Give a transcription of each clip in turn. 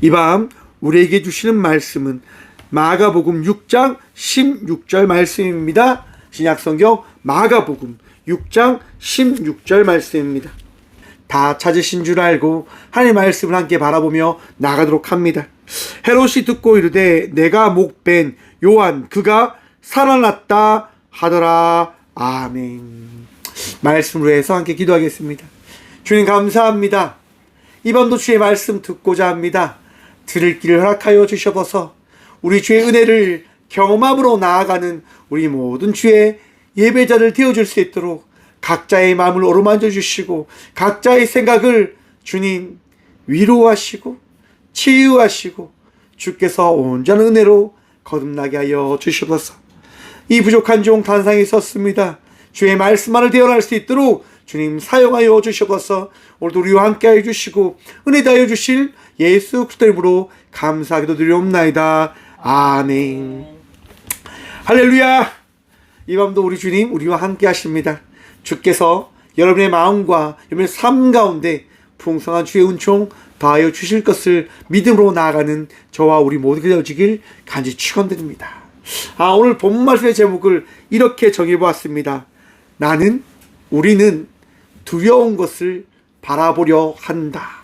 이 밤 우리에게 주시는 말씀은 마가복음 6장 16절 말씀입니다. 신약성경 마가복음 6장 16절 말씀입니다. 다 찾으신 줄 알고 하나님의 말씀을 함께 바라보며 나가도록 합니다. 헤롯이 듣고 이르되 내가 목벤 요한 그가 살아났다 하더라. 아멘. 말씀으로 해서 함께 기도하겠습니다. 주님 감사합니다. 이 밤도 주의 말씀 듣고자 합니다. 들을 길을 허락하여 주셔서 우리 주의 은혜를 경험함으로 나아가는 우리 모든 주의 예배자를 되어줄 수 있도록 각자의 마음을 어루만져 주시고 각자의 생각을 주님 위로하시고 치유하시고 주께서 온전한 은혜로 거듭나게 하여 주시옵소서. 이 부족한 종 단상에 섰습니다. 주의 말씀만을 대언할 수 있도록 주님 사용하여 주시옵소서. 오늘도 우리와 함께 해주시고 은혜 다하여 주실 예수 그리스도 이름으로 감사하기도 드리옵나이다. 아멘. 할렐루야. 이 밤도 우리 주님 우리와 함께 하십니다. 주께서 여러분의 마음과 여러분의 삶 가운데 풍성한 주의 은총 다하여 주실 것을 믿음으로 나아가는 저와 우리 모두가 되어지길 간절히 축원드립니다. 오늘 본 말씀의 제목을 이렇게 정해보았습니다. 우리는 두려운 것을 바라보려 한다.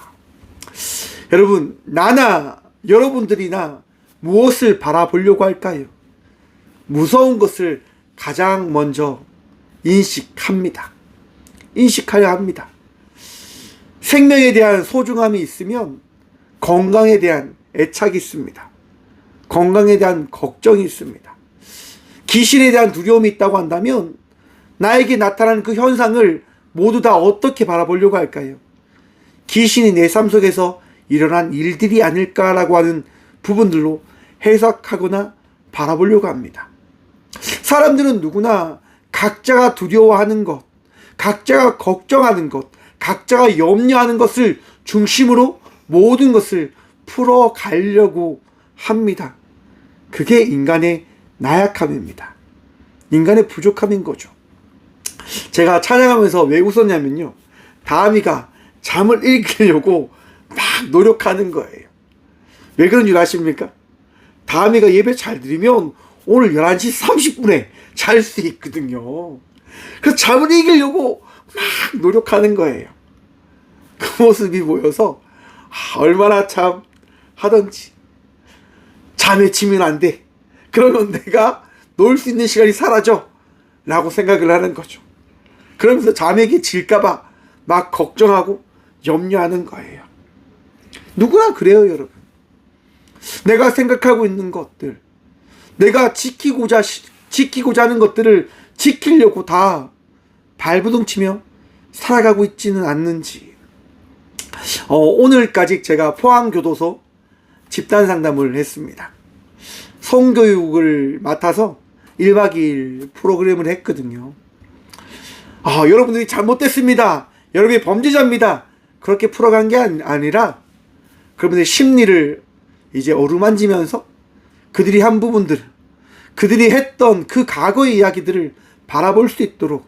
여러분, 나나 여러분들이나 무엇을 바라보려고 할까요? 무서운 것을 가장 먼저 인식하여야 합니다. 생명에 대한 소중함이 있으면 건강에 대한 애착이 있습니다. 건강에 대한 걱정이 있습니다. 귀신에 대한 두려움이 있다고 한다면 나에게 나타나는 그 현상을 모두 다 어떻게 바라보려고 할까요? 귀신이 내 삶 속에서 일어난 일들이 아닐까라고 하는 부분들로 해석하거나 바라보려고 합니다. 사람들은 누구나 각자가 두려워하는 것, 각자가 걱정하는 것, 각자가 염려하는 것을 중심으로 모든 것을 풀어가려고 합니다. 그게 인간의 나약함입니다. 인간의 부족함인 거죠. 제가 찬양하면서 왜 웃었냐면요, 다미가 잠을 읽으려고 막 노력하는 거예요. 왜 그런 줄 아십니까? 다미가 예배 잘 드리면 오늘 11시 30분에 잘 수 있거든요. 그래서 잠을 이기려고 막 노력하는 거예요. 그 모습이 보여서 얼마나 참 하던지. 잠에 치면 안 돼. 그러면 내가 놀 수 있는 시간이 사라져 라고 생각을 하는 거죠. 그러면서 잠에게 질까봐 막 걱정하고 염려하는 거예요. 누구나 그래요, 여러분. 내가 생각하고 있는 것들, 내가 지키고자 하는 것들을 지키려고 다 발부둥치며 살아가고 있지는 않는지. 오늘까지 제가 포항교도소 집단 상담을 했습니다. 성교육을 맡아서 1박 2일 프로그램을 했거든요. 여러분들이 잘못됐습니다, 여러분이 범죄자입니다, 그렇게 풀어간 게 아니라 그분들의 심리를 이제 어루만지면서 그들이 한 부분들, 그들이 했던 그 과거의 이야기들을 바라볼 수 있도록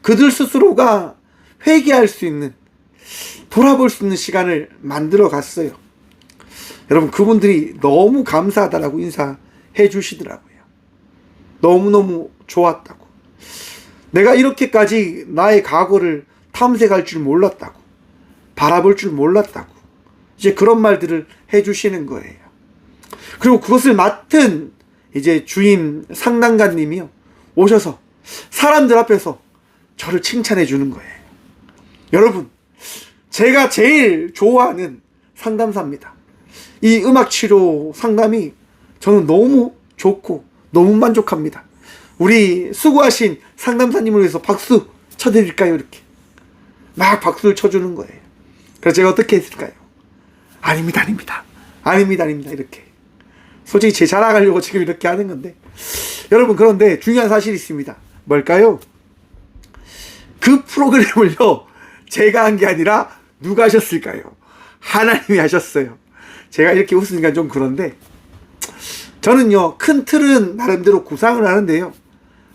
그들 스스로가 회개할 수 있는, 돌아볼 수 있는 시간을 만들어 갔어요. 여러분, 그분들이 너무 감사하다라고 인사해 주시더라고요. 너무너무 좋았다고. 내가 이렇게까지 나의 과거를 탐색할 줄 몰랐다고, 바라볼 줄 몰랐다고, 이제 그런 말들을 해 주시는 거예요. 그리고 그것을 맡은 이제 주임 상담가님이요, 오셔서 사람들 앞에서 저를 칭찬해 주는 거예요. 여러분, 제가 제일 좋아하는 상담사입니다. 이 음악치료 상담이 저는 너무 좋고 너무 만족합니다. 우리 수고하신 상담사님을 위해서 박수 쳐드릴까요? 이렇게 막 박수를 쳐주는 거예요. 그래서 제가 어떻게 했을까요? 아닙니다 이렇게 솔직히 제 자랑하려고 지금 이렇게 하는 건데, 여러분, 그런데 중요한 사실이 있습니다. 뭘까요? 그 프로그램을요, 제가 한 게 아니라 누가 하셨을까요? 하나님이 하셨어요. 제가 이렇게 웃으니까 좀 그런데, 저는요, 큰 틀은 나름대로 구상을 하는데요,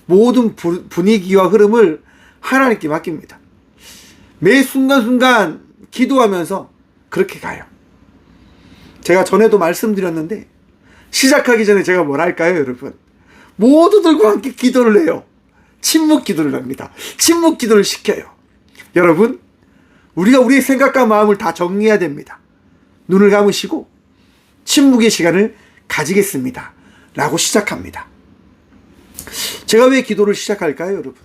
모든 분위기와 흐름을 하나님께 맡깁니다. 매 순간순간 기도하면서 그렇게 가요. 제가 전에도 말씀드렸는데 시작하기 전에 제가 뭘 할까요, 여러분? 모두들과 함께 기도를 해요. 침묵 기도를 합니다. 침묵 기도를 시켜요. 여러분, 우리가 우리의 생각과 마음을 다 정리해야 됩니다. 눈을 감으시고 침묵의 시간을 가지겠습니다. 라고 시작합니다. 제가 왜 기도를 시작할까요, 여러분?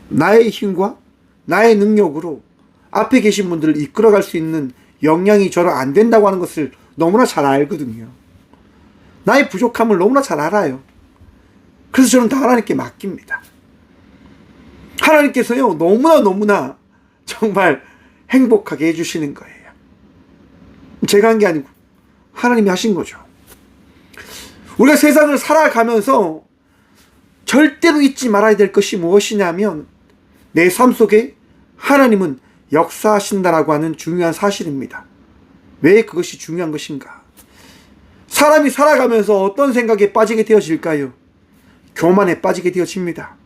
나의 힘과 나의 능력으로 앞에 계신 분들을 이끌어갈 수 있는 역량이 저는 안 된다고 하는 것을 너무나 잘 알거든요. 나의 부족함을 너무나 잘 알아요. 그래서 저는 다 하나님께 맡깁니다. 하나님께서요, 너무나 정말 행복하게 해주시는 거예요. 제가 한 게 아니고 하나님이 하신 거죠. 우리가 세상을 살아가면서 절대로 잊지 말아야 될 것이 무엇이냐면 내 삶 속에 하나님은 역사하신다라고 하는 중요한 사실입니다. 왜 그것이 중요한 것인가? 사람이 살아가면서 어떤 생각에 빠지게 되어질까요? 교만에 빠지게 되어집니다.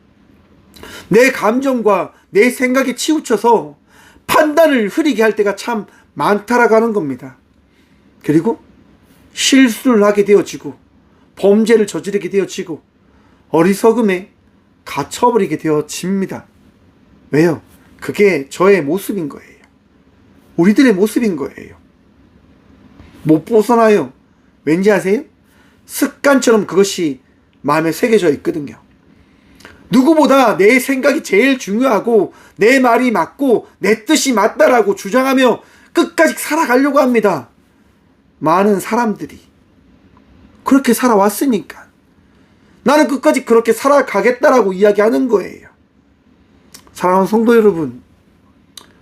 내 감정과 내 생각에 치우쳐서 판단을 흐리게 할 때가 참 많다라고 하는 겁니다. 그리고 실수를 하게 되어지고 범죄를 저지르게 되어지고 어리석음에 갇혀버리게 되어집니다. 왜요? 그게 저의 모습인 거예요. 우리들의 모습인 거예요. 못 벗어나요. 왠지 아세요? 습관처럼 그것이 마음에 새겨져 있거든요. 누구보다 내 생각이 제일 중요하고 내 말이 맞고 내 뜻이 맞다라고 주장하며 끝까지 살아가려고 합니다. 많은 사람들이 그렇게 살아왔으니까 나는 끝까지 그렇게 살아가겠다라고 이야기하는 거예요. 사랑하는 성도 여러분,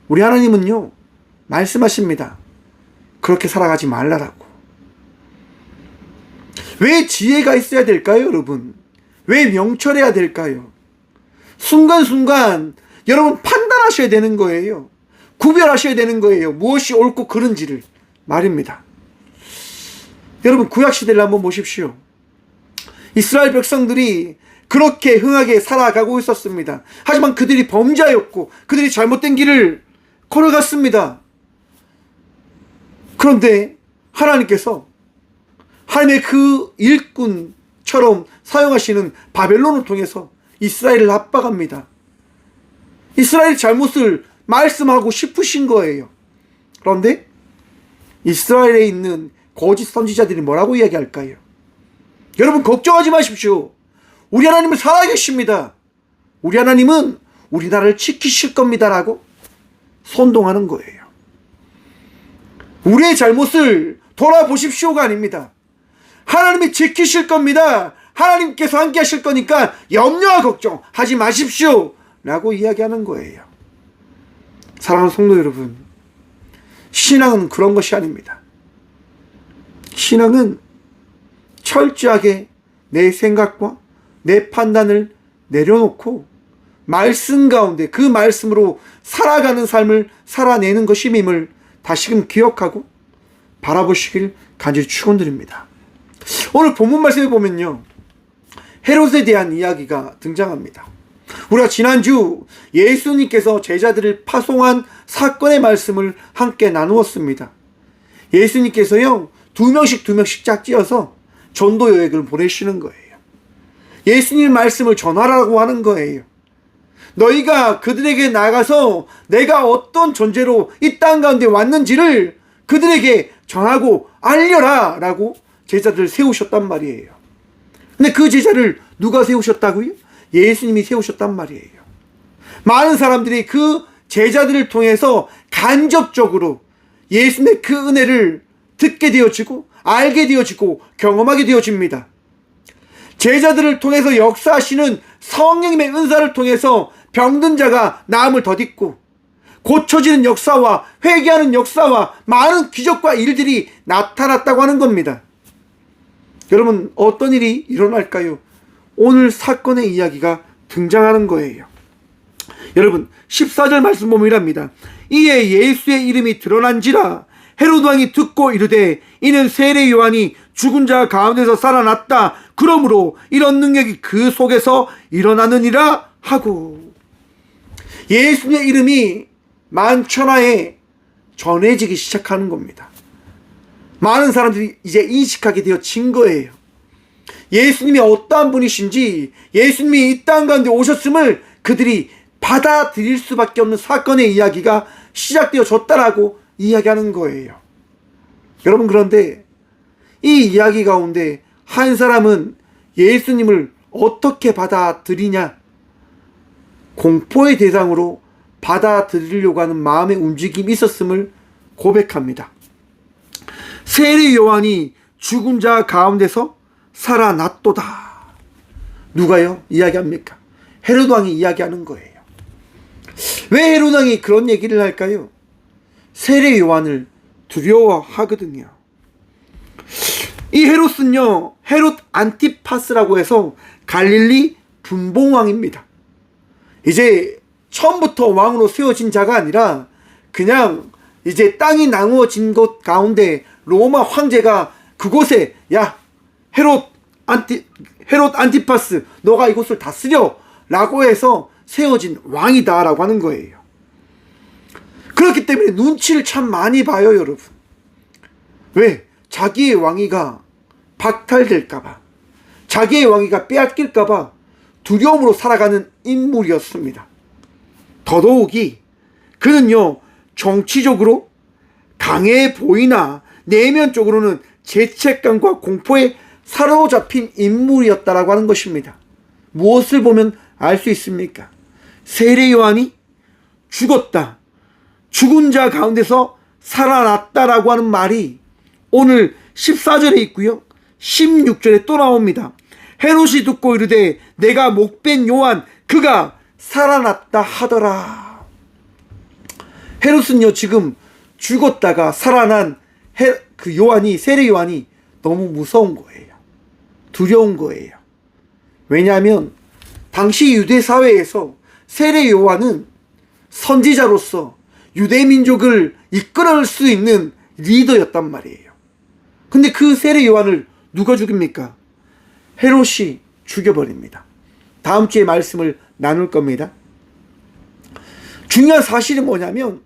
우리 하나님은요 말씀하십니다. 그렇게 살아가지 말라라고. 왜 지혜가 있어야 될까요, 여러분? 왜 명철해야 될까요? 순간순간 여러분 판단하셔야 되는 거예요. 구별하셔야 되는 거예요. 무엇이 옳고 그른지를 말입니다. 여러분, 구약시대를 한번 보십시오. 이스라엘 백성들이 그렇게 흥하게 살아가고 있었습니다. 하지만 그들이 범죄였고 그들이 잘못된 길을 걸어갔습니다. 그런데 하나님께서 하나님의 그 일꾼처럼 사용하시는 바벨론을 통해서 이스라엘을 압박합니다. 이스라엘의 잘못을 말씀하고 싶으신 거예요. 그런데 이스라엘에 있는 거짓 선지자들이 뭐라고 이야기할까요? 여러분, 걱정하지 마십시오. 우리 하나님은 살아계십니다. 우리 하나님은 우리나라를 지키실 겁니다라고 선동하는 거예요. 우리의 잘못을 돌아보십시오가 아닙니다. 하나님이 지키실 겁니다. 하나님께서 함께 하실 거니까 염려와 걱정하지 마십시오 라고 이야기하는 거예요. 사랑하는 성도 여러분, 신앙은 그런 것이 아닙니다. 신앙은 철저하게 내 생각과 내 판단을 내려놓고 말씀 가운데 그 말씀으로 살아가는 삶을 살아내는 것임을 다시금 기억하고 바라보시길 간절히 축원드립니다. 오늘 본문 말씀에 보면요, 헤롯에 대한 이야기가 등장합니다. 우리가 지난주 예수님께서 제자들을 파송한 사건의 말씀을 함께 나누었습니다. 예수님께서요, 두 명씩 짝지어서 전도 여행을 보내시는 거예요. 예수님 말씀을 전하라고 하는 거예요. 너희가 그들에게 나가서 내가 어떤 존재로 이 땅 가운데 왔는지를 그들에게 전하고 알려라 라고 제자들을 세우셨단 말이에요. 근데 그 제자를 누가 세우셨다고요? 예수님이 세우셨단 말이에요. 많은 사람들이 그 제자들을 통해서 간접적으로 예수님의 그 은혜를 듣게 되어지고 알게 되어지고 경험하게 되어집니다. 제자들을 통해서 역사하시는 성령님의 은사를 통해서 병든 자가 나음을 더딛고 고쳐지는 역사와 회개하는 역사와 많은 기적과 일들이 나타났다고 하는 겁니다. 여러분, 어떤 일이 일어날까요? 오늘 사건의 이야기가 등장하는 거예요. 여러분, 14절 말씀 보면 이랍니다. 이에 예수의 이름이 드러난지라 헤롯 왕이 듣고 이르되 이는 세례 요한이 죽은 자 가운데서 살아났다. 그러므로 이런 능력이 그 속에서 일어나느니라 하고, 예수의 이름이 만천하에 전해지기 시작하는 겁니다. 많은 사람들이 이제 인식하게 되어진 거예요. 예수님이 어떠한 분이신지, 예수님이 이 땅 가운데 오셨음을 그들이 받아들일 수밖에 없는 사건의 이야기가 시작되어졌다라고 이야기하는 거예요. 여러분, 그런데 이 이야기 가운데 한 사람은 예수님을 어떻게 받아들이냐? 공포의 대상으로 받아들이려고 하는 마음의 움직임이 있었음을 고백합니다. 세례 요한이 죽은 자 가운데서 살아났도다. 누가요? 이야기합니까? 헤롯 왕이 이야기하는 거예요. 왜 헤롯 왕이 그런 얘기를 할까요? 세례 요한을 두려워하거든요. 이 헤롯은요, 헤롯 안티파스라고 해서 갈릴리 분봉왕입니다. 이제 처음부터 왕으로 세워진 자가 아니라 그냥 이제 땅이 나누어진 곳 가운데 로마 황제가 그곳에, 야, 헤롯 안티파스, 너가 이곳을 다스려 라고 해서 세워진 왕이다 라고 하는 거예요. 그렇기 때문에 눈치를 참 많이 봐요, 여러분. 왜? 자기의 왕위가 박탈될까봐, 자기의 왕위가 빼앗길까봐 두려움으로 살아가는 인물이었습니다. 더더욱이 그는요, 정치적으로 강해 보이나 내면적으로는 죄책감과 공포에 사로잡힌 인물이었다라고 하는 것입니다. 무엇을 보면 알 수 있습니까? 세례 요한이 죽었다, 죽은 자 가운데서 살아났다라고 하는 말이 오늘 14절에 있고요, 16절에 또 나옵니다. 헤롯이 듣고 이르되 내가 목벤 요한 그가 살아났다 하더라. 헤롯은요, 지금 죽었다가 살아난 그 요한이, 세례 요한이 너무 무서운 거예요. 두려운 거예요. 왜냐하면 당시 유대 사회에서 세례 요한은 선지자로서 유대 민족을 이끌어낼 수 있는 리더였단 말이에요. 근데 그 세례 요한을 누가 죽입니까? 헤롯이 죽여버립니다. 다음 주에 말씀을 나눌 겁니다. 중요한 사실이 뭐냐면,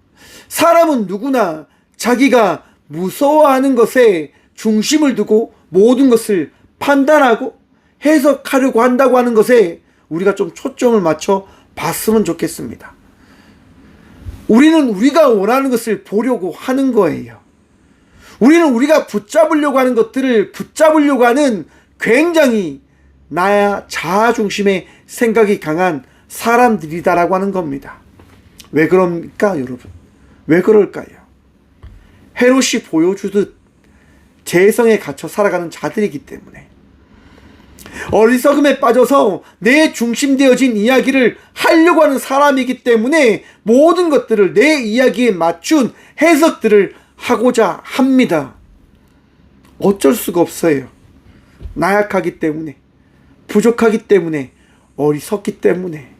사람은 누구나 자기가 무서워하는 것에 중심을 두고 모든 것을 판단하고 해석하려고 한다고 하는 것에 우리가 좀 초점을 맞춰 봤으면 좋겠습니다. 우리는 우리가 원하는 것을 보려고 하는 거예요. 우리는 우리가 붙잡으려고 하는 것들을 붙잡으려고 하는 굉장히 나야 자아 중심의 생각이 강한 사람들이다라고 하는 겁니다. 왜 그럽니까, 여러분? 왜 그럴까요? 헤롯이 보여주듯 재성에 갇혀 살아가는 자들이기 때문에, 어리석음에 빠져서 내 중심되어진 이야기를 하려고 하는 사람이기 때문에 모든 것들을 내 이야기에 맞춘 해석들을 하고자 합니다. 어쩔 수가 없어요. 나약하기 때문에, 부족하기 때문에, 어리석기 때문에.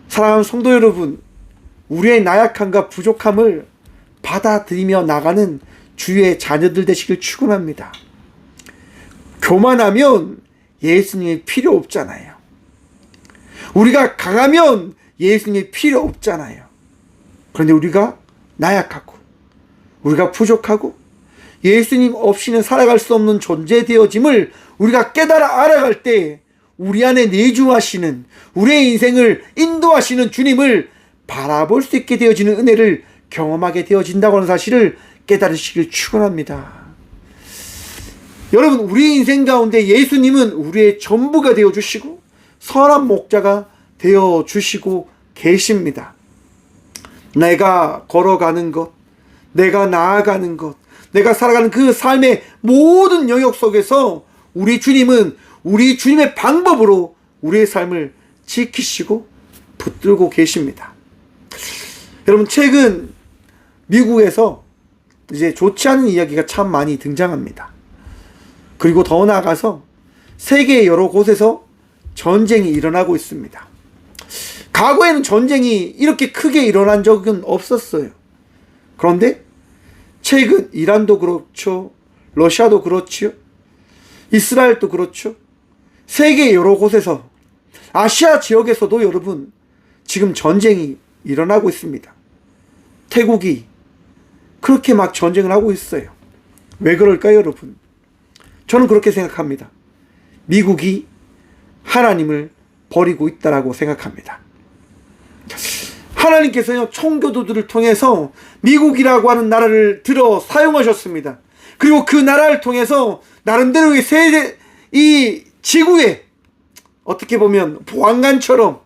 사랑하는 성도 여러분, 우리의 나약함과 부족함을 받아들이며 나가는 주의 자녀들 되시길 축원합니다. 교만하면 예수님이 필요 없잖아요. 우리가 강하면 예수님이 필요 없잖아요. 그런데 우리가 나약하고 우리가 부족하고 예수님 없이는 살아갈 수 없는 존재 되어짐을 우리가 깨달아 알아갈 때 우리 안에 내주하시는, 우리의 인생을 인도하시는 주님을 바라볼 수 있게 되어지는 은혜를 경험하게 되어진다고 하는 사실을 깨달으시길 축원합니다. 여러분, 우리 인생 가운데 예수님은 우리의 전부가 되어주시고 선한 목자가 되어주시고 계십니다. 내가 걸어가는 것, 내가 나아가는 것, 내가 살아가는 그 삶의 모든 영역 속에서 우리 주님은 우리 주님의 방법으로 우리의 삶을 지키시고 붙들고 계십니다. 여러분, 최근 미국에서 이제 좋지 않은 이야기가 참 많이 등장합니다. 그리고 더 나아가서 세계 여러 곳에서 전쟁이 일어나고 있습니다. 과거에는 전쟁이 이렇게 크게 일어난 적은 없었어요. 그런데 최근 이란도 그렇죠, 러시아도 그렇죠, 이스라엘도 그렇죠, 세계 여러 곳에서, 아시아 지역에서도 여러분 지금 전쟁이 일어나고 있습니다. 태국이 그렇게 막 전쟁을 하고 있어요. 왜 그럴까요, 여러분? 저는 그렇게 생각합니다. 미국이 하나님을 버리고 있다라고 생각합니다. 하나님께서요, 총교도들을 통해서 미국이라고 하는 나라를 들어 사용하셨습니다. 그리고 그 나라를 통해서 나름대로 이 지구에 어떻게 보면 보안관처럼,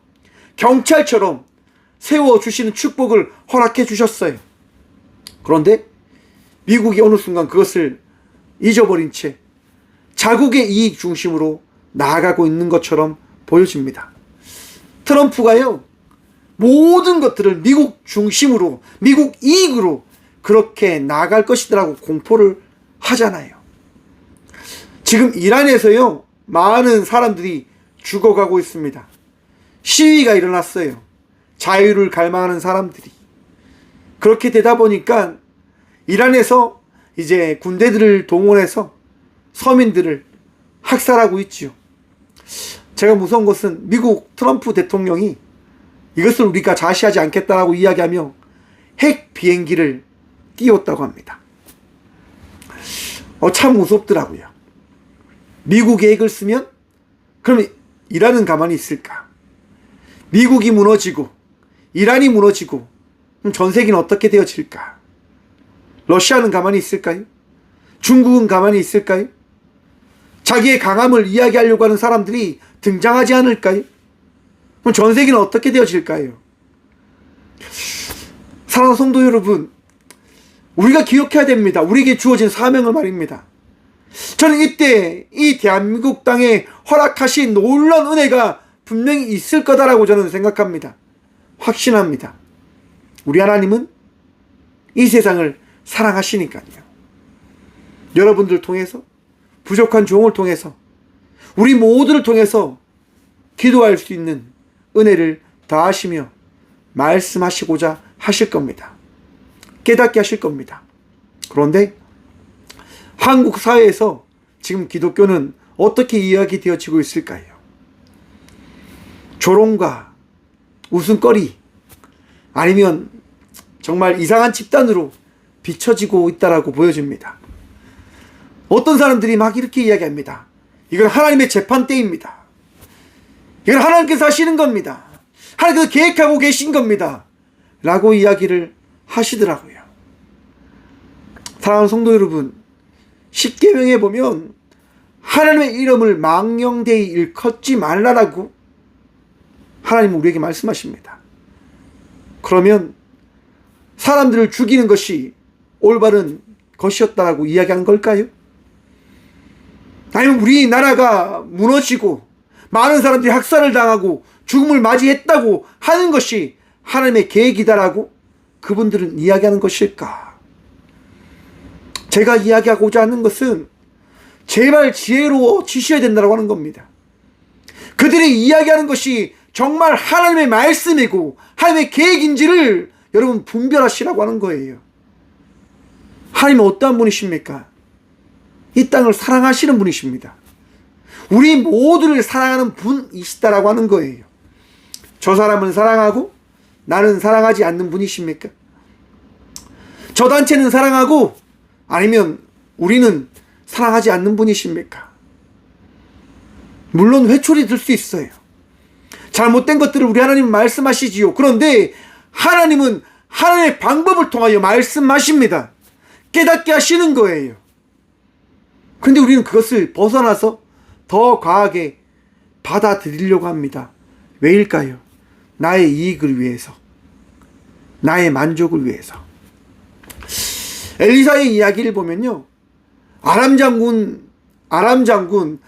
경찰처럼 세워주시는 축복을 허락해 주셨어요. 그런데 미국이 어느 순간 그것을 잊어버린 채 자국의 이익 중심으로 나아가고 있는 것처럼 보여집니다. 트럼프가요, 모든 것들을 미국 중심으로, 미국 이익으로 그렇게 나아갈 것이라고 공포를 하잖아요. 지금 이란에서요, 많은 사람들이 죽어가고 있습니다. 시위가 일어났어요. 자유를 갈망하는 사람들이. 그렇게 되다 보니까 이란에서 이제 군대들을 동원해서 서민들을 학살하고 있지요. 제가 무서운 것은 미국 트럼프 대통령이 이것을 우리가 자시하지 않겠다라고 이야기하며 핵 비행기를 띄웠다고 합니다. 참 무섭더라고요. 미국이 핵을 쓰면 그럼 이란은 가만히 있을까? 미국이 무너지고 이란이 무너지고 그럼 전 세계는 어떻게 되어질까? 러시아는 가만히 있을까요? 중국은 가만히 있을까요? 자기의 강함을 이야기하려고 하는 사람들이 등장하지 않을까요? 그럼 전 세계는 어떻게 되어질까요? 사랑하는 성도 여러분, 우리가 기억해야 됩니다. 우리에게 주어진 사명을 말입니다. 저는 이때 이 대한민국 땅에 허락하신 놀라운 은혜가 분명히 있을 거다라고 저는 생각합니다. 확신합니다. 우리 하나님은 이 세상을 사랑하시니까요. 여러분들 통해서, 부족한 종을 통해서, 우리 모두를 통해서 기도할 수 있는 은혜를 다하시며 말씀하시고자 하실 겁니다. 깨닫게 하실 겁니다. 그런데 한국 사회에서 지금 기독교는 어떻게 이야기되어지고 있을까요? 조롱과 웃음거리, 아니면 정말 이상한 집단으로 비춰지고 있다라고 보여집니다. 어떤 사람들이 막 이렇게 이야기합니다. 이건 하나님의 재판 때입니다. 이건 하나님께서 하시는 겁니다. 하나님께서 계획하고 계신 겁니다. 라고 이야기를 하시더라고요. 사랑하는 성도 여러분, 십계명에 보면 하나님의 이름을 망령되이 일컫지 말라라고 하나님은 우리에게 말씀하십니다. 그러면 사람들을 죽이는 것이 올바른 것이었다라고 이야기하는 걸까요? 아니면 우리나라가 무너지고 많은 사람들이 학살을 당하고 죽음을 맞이했다고 하는 것이 하나님의 계획이다라고 그분들은 이야기하는 것일까? 제가 이야기하고자 하는 것은 제발 지혜로워지셔야 된다고 하는 겁니다. 그들이 이야기하는 것이 정말 하나님의 말씀이고 하나님의 계획인지를 여러분 분별하시라고 하는 거예요. 하나님은 어떠한 분이십니까? 이 땅을 사랑하시는 분이십니다. 우리 모두를 사랑하는 분이시다라고 하는 거예요. 저 사람은 사랑하고 나는 사랑하지 않는 분이십니까? 저 단체는 사랑하고 아니면 우리는 사랑하지 않는 분이십니까? 물론 회초리 들 수 있어요. 잘못된 것들을 우리 하나님은 말씀하시지요. 그런데 하나님은 하나님의 방법을 통하여 말씀하십니다. 깨닫게 하시는 거예요. 그런데 우리는 그것을 벗어나서 더 과하게 받아들이려고 합니다. 왜일까요? 나의 이익을 위해서, 나의 만족을 위해서. 엘리사의 이야기를 보면요, 아람 장군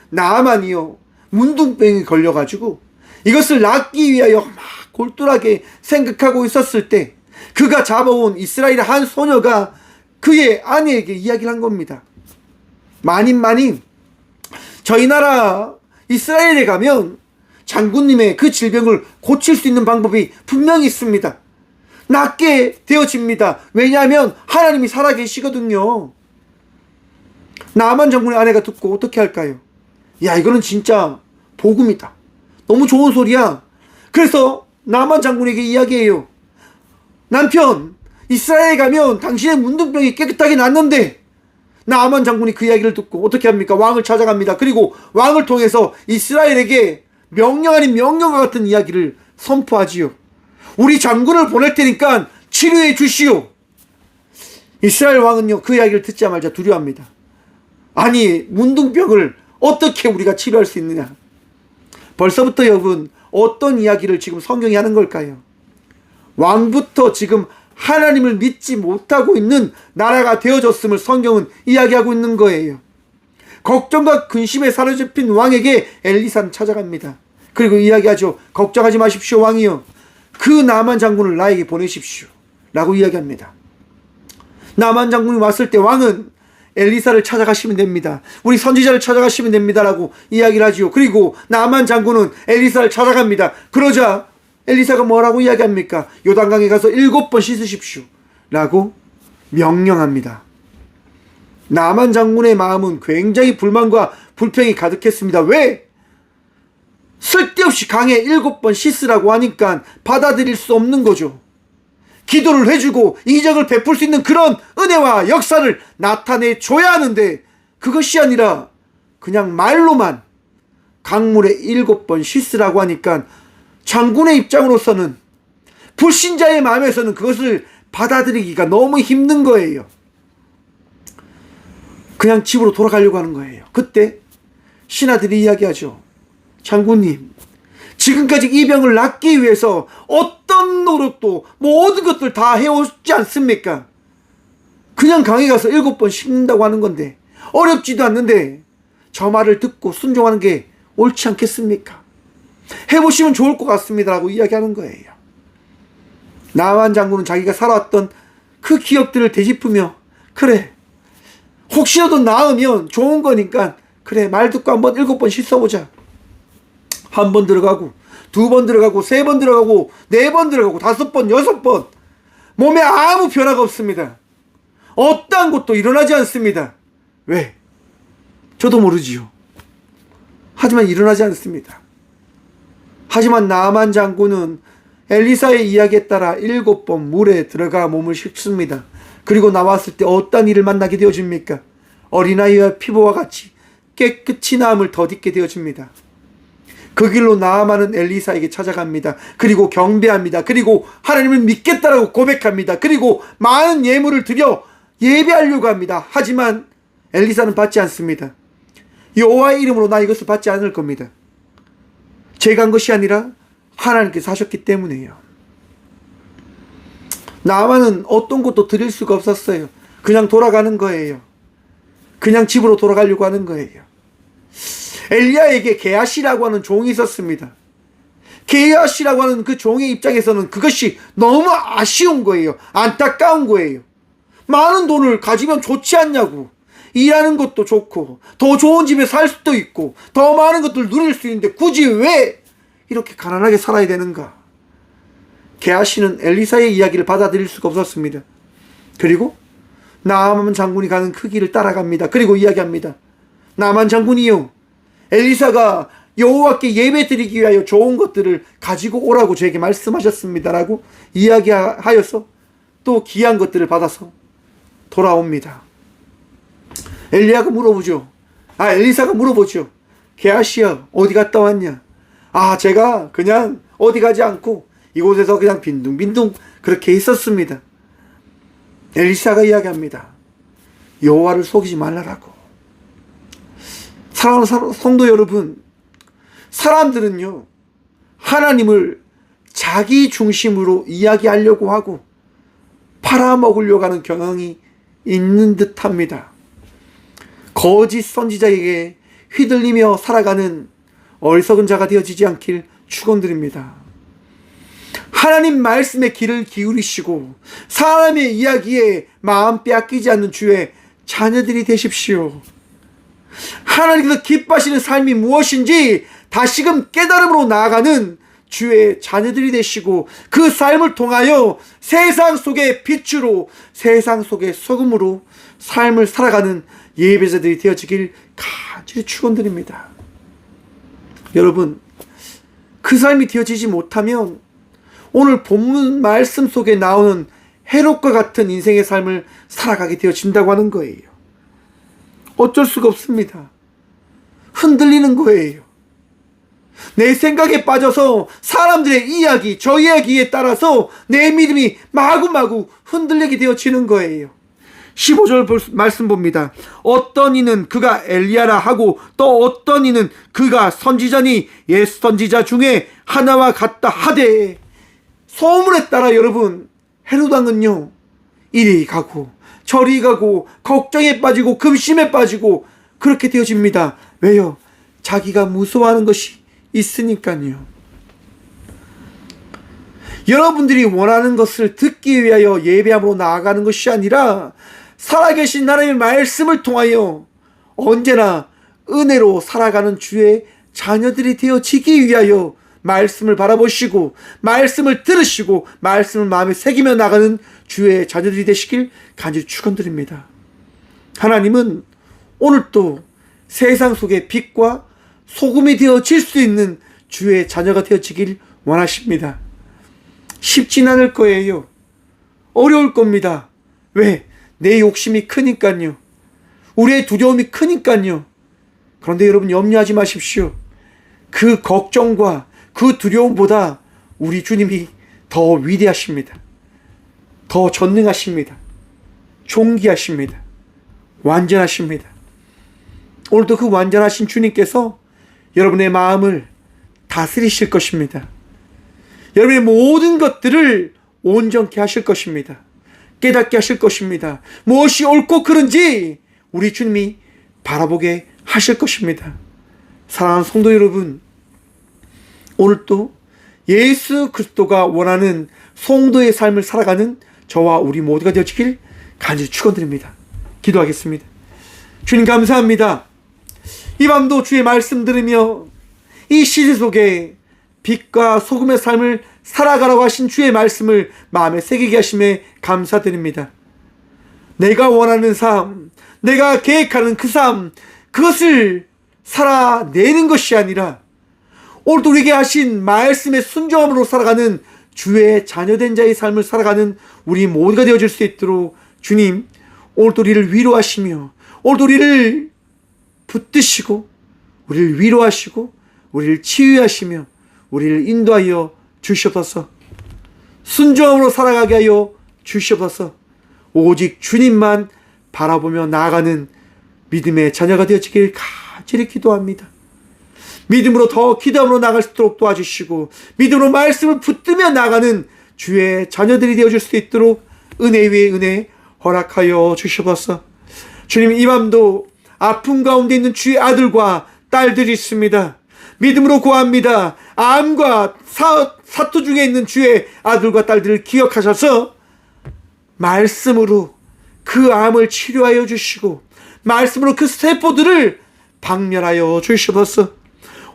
나아만이요, 문둥병이 걸려가지고 이것을 낫기 위하여 막 골똘하게 생각하고 있었을 때 그가 잡아온 이스라엘의 한 소녀가 그의 아내에게 이야기를 한 겁니다. 마님, 저희 나라 이스라엘에 가면 장군님의 그 질병을 고칠 수 있는 방법이 분명히 있습니다. 낫게 되어집니다. 왜냐하면 하나님이 살아계시거든요. 나아만 장군의 아내가 듣고 어떻게 할까요? 야, 이거는 진짜 복음이다. 너무 좋은 소리야. 그래서 나아만 장군에게 이야기해요. 남편, 이스라엘에 가면 당신의 문둥병이 깨끗하게 낫는데 나아만 장군이 그 이야기를 듣고 어떻게 합니까? 왕을 찾아갑니다. 그리고 왕을 통해서 이스라엘에게 명령 아닌 명령과 같은 이야기를 선포하지요. 우리 장군을 보낼 테니까 치료해 주시오. 이스라엘 왕은요, 그 이야기를 듣자마자 두려워합니다. 아니, 문둥병을 어떻게 우리가 치료할 수 있느냐? 벌써부터 여러분, 어떤 이야기를 지금 성경이 하는 걸까요? 왕부터 지금 하나님을 믿지 못하고 있는 나라가 되어졌음을 성경은 이야기하고 있는 거예요. 걱정과 근심에 사로잡힌 왕에게 엘리사는 찾아갑니다. 그리고 이야기하죠. 걱정하지 마십시오, 왕이여. 그 나만 장군을 나에게 보내십시오. 라고 이야기합니다. 나만 장군이 왔을 때 왕은 엘리사를 찾아가시면 됩니다. 우리 선지자를 찾아가시면 됩니다. 라고 이야기를 하지요. 그리고 나만 장군은 엘리사를 찾아갑니다. 그러자 엘리사가 뭐라고 이야기합니까? 요단강에 가서 7번 씻으십시오. 라고 명령합니다. 나만 장군의 마음은 굉장히 불만과 불평이 가득했습니다. 왜? 쓸데없이 강에 7번 씻으라고 하니까 받아들일 수 없는 거죠. 기도를 해주고 이적을 베풀 수 있는 그런 은혜와 역사를 나타내 줘야 하는데 그것이 아니라 그냥 말로만 강물에 7번 씻으라고 하니까 장군의 입장으로서는, 불신자의 마음에서는 그것을 받아들이기가 너무 힘든 거예요. 그냥 집으로 돌아가려고 하는 거예요. 그때 신하들이 이야기하죠. 장군님, 지금까지 이 병을 낫기 위해서 어떤 노력도 모든 것들 다 해오지 않습니까? 그냥 강에 가서 7번 씻는다고 하는 건데, 어렵지도 않는데 저 말을 듣고 순종하는 게 옳지 않겠습니까? 해보시면 좋을 것 같습니다. 라고 이야기하는 거예요. 나만 장군은 자기가 살아왔던 그 기억들을 되짚으며, 그래, 혹시라도 나으면 좋은 거니까 그래, 말 듣고 한번 7번 씻어보자. 한 번 들어가고, 2번 들어가고, 3번 들어가고, 4번 들어가고, 5번, 6번. 몸에 아무 변화가 없습니다. 어떠한 것도 일어나지 않습니다. 왜? 저도 모르지요. 하지만 일어나지 않습니다. 하지만 나만 장군은 엘리사의 이야기에 따라 7번 물에 들어가 몸을 씻습니다. 그리고 나왔을 때 어떤 일을 만나게 되어집니까? 어린아이와 피부와 같이 깨끗이 나음을 덧입게 되어집니다. 그 길로 나아만은 엘리사에게 찾아갑니다. 그리고 경배합니다. 그리고 하나님을 믿겠다라고 고백합니다. 그리고 많은 예물을 드려 예배하려고 합니다. 하지만 엘리사는 받지 않습니다. 여호와의 이름으로 나 이것을 받지 않을 겁니다. 제가 한 것이 아니라 하나님께서 하셨기 때문에요. 나아만은 어떤 것도 드릴 수가 없었어요. 그냥 돌아가는 거예요. 그냥 집으로 돌아가려고 하는 거예요. 엘리야에게 게하시라고 하는 종이 있었습니다. 게하시라고 하는 그 종의 입장에서는 그것이 너무 아쉬운 거예요. 안타까운 거예요. 많은 돈을 가지면 좋지 않냐고. 일하는 것도 좋고 더 좋은 집에 살 수도 있고 더 많은 것들을 누릴 수 있는데 굳이 왜 이렇게 가난하게 살아야 되는가? 게하시는 엘리사의 이야기를 받아들일 수가 없었습니다. 그리고 나아만 장군이 가는 그 길을 따라갑니다. 그리고 이야기합니다. 나아만 장군이요, 엘리사가 여호와께 예배드리기 위하여 좋은 것들을 가지고 오라고 저에게 말씀하셨습니다. 라고 이야기하여서 또 귀한 것들을 받아서 돌아옵니다. 엘리야가 물어보죠. 엘리사가 물어보죠. 게하시야, 어디 갔다 왔냐? 제가 그냥 어디 가지 않고 이곳에서 그냥 빈둥빈둥 그렇게 있었습니다. 엘리사가 이야기합니다. 여호와를 속이지 말라라고. 사랑하는 성도 여러분, 사람들은요, 하나님을 자기 중심으로 이야기하려고 하고 팔아먹으려고 하는 경향이 있는 듯합니다. 거짓 선지자에게 휘둘리며 살아가는 어리석은 자가 되어지지 않길 축원드립니다. 하나님 말씀에 귀를 기울이시고 사람의 이야기에 마음 빼앗기지 않는 주의 자녀들이 되십시오. 하나님께서 기뻐하시는 삶이 무엇인지 다시금 깨달음으로 나아가는 주의 자녀들이 되시고 그 삶을 통하여 세상 속의 빛으로, 세상 속의 소금으로 삶을 살아가는 예배자들이 되어지길 간절히 축원드립니다. 여러분, 그 삶이 되어지지 못하면 오늘 본문 말씀 속에 나오는 헤롯과 같은 인생의 삶을 살아가게 되어진다고 하는 거예요. 어쩔 수가 없습니다. 흔들리는 거예요. 내 생각에 빠져서 사람들의 이야기, 저 이야기에 따라서 내 믿음이 마구마구 흔들리게 되어지는 거예요. 15절 말씀 봅니다. 어떤 이는 그가 엘리야라 하고 또 어떤 이는 그가 선지자니 옛 선지자 중에 하나와 같다 하되, 소문에 따라 여러분, 헤롯 왕은요, 이리 가고 저리 가고 걱정에 빠지고 근심에 빠지고 그렇게 되어집니다. 왜요? 자기가 무서워하는 것이 있으니까요. 여러분들이 원하는 것을 듣기 위하여 예배함으로 나아가는 것이 아니라 살아계신 하나님의 말씀을 통하여 언제나 은혜로 살아가는 주의 자녀들이 되어지기 위하여 말씀을 바라보시고 말씀을 들으시고 말씀을 마음에 새기며 나가는 주의 자녀들이 되시길 간절히 축원드립니다. 하나님은 오늘도 세상 속에 빛과 소금이 되어질 수 있는 주의 자녀가 되어지길 원하십니다. 쉽진 않을 거예요. 어려울 겁니다. 왜? 내 욕심이 크니까요. 우리의 두려움이 크니까요. 그런데 여러분, 염려하지 마십시오. 그 걱정과 그 두려움보다 우리 주님이 더 위대하십니다. 더 전능하십니다. 존귀하십니다. 완전하십니다. 오늘도 그 완전하신 주님께서 여러분의 마음을 다스리실 것입니다. 여러분의 모든 것들을 온전케 하실 것입니다. 깨닫게 하실 것입니다. 무엇이 옳고 그른지 우리 주님이 바라보게 하실 것입니다. 사랑하는 성도 여러분, 오늘도 예수 그리스도가 원하는 성도의 삶을 살아가는 저와 우리 모두가 되어지길 간절히 축원드립니다. 기도하겠습니다. 주님 감사합니다. 이 밤도 주의 말씀 들으며 이 시대 속에 빛과 소금의 삶을 살아가라고 하신 주의 말씀을 마음에 새기게 하심에 감사드립니다. 내가 원하는 삶, 내가 계획하는 그 삶, 그것을 살아내는 것이 아니라 오늘도 우리에게 하신 말씀의 순종함으로 살아가는 주의 자녀된 자의 삶을 살아가는 우리 모두가 되어질 수 있도록 주님, 오늘도 우리를 위로하시며 오늘도 우리를 붙드시고 우리를 위로하시고 우리를 치유하시며 우리를 인도하여 주시옵소서. 순종함으로 살아가게 하여 주시옵소서. 오직 주님만 바라보며 나아가는 믿음의 자녀가 되어지길 간절히 기도합니다. 믿음으로 더 기도함으로 나갈 수 있도록 도와주시고 믿음으로 말씀을 붙들며 나가는 주의 자녀들이 되어줄 수 있도록 은혜 위에 은혜 허락하여 주시옵소서. 주님, 이 밤도 아픔 가운데 있는 주의 아들과 딸들이 있습니다. 믿음으로 구합니다. 암과 사투 중에 있는 주의 아들과 딸들을 기억하셔서 말씀으로 그 암을 치료하여 주시고 말씀으로 그 세포들을 박멸하여 주시옵소서.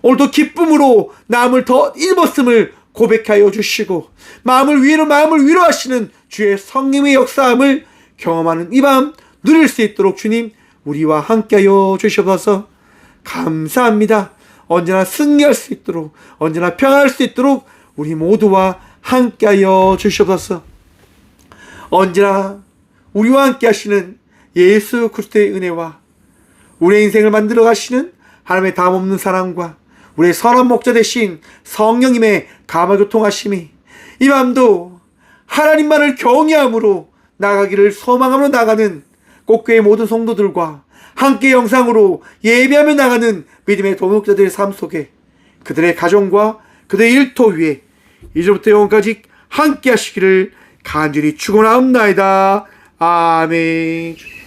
오늘도 기쁨으로 남을 더 입었음을 고백하여 주시고 마음을 위로하시는 주의 성령의 역사함을 경험하는 이 밤 누릴 수 있도록 주님 우리와 함께하여 주시옵소서. 감사합니다. 언제나 승리할 수 있도록 언제나 평안할 수 있도록 우리 모두와 함께하여 주시옵소서. 언제나 우리와 함께 하시는 예수 그리스도의 은혜와 우리의 인생을 만들어 가시는 하나님의 다함없는 사랑과 우리의 선한 목자 되신 성령님의 감화교통하심이 이 밤도 하나님만을 경외함으로 나가기를 소망하며 나가는 꽃교회 모든 성도들과 함께 영상으로 예배하며 나가는 믿음의 동역자들의 삶 속에 그들의 가정과 그들의 일터 위에 이제부터 영원까지 함께 하시기를 간절히 축원하옵나이다. 아멘.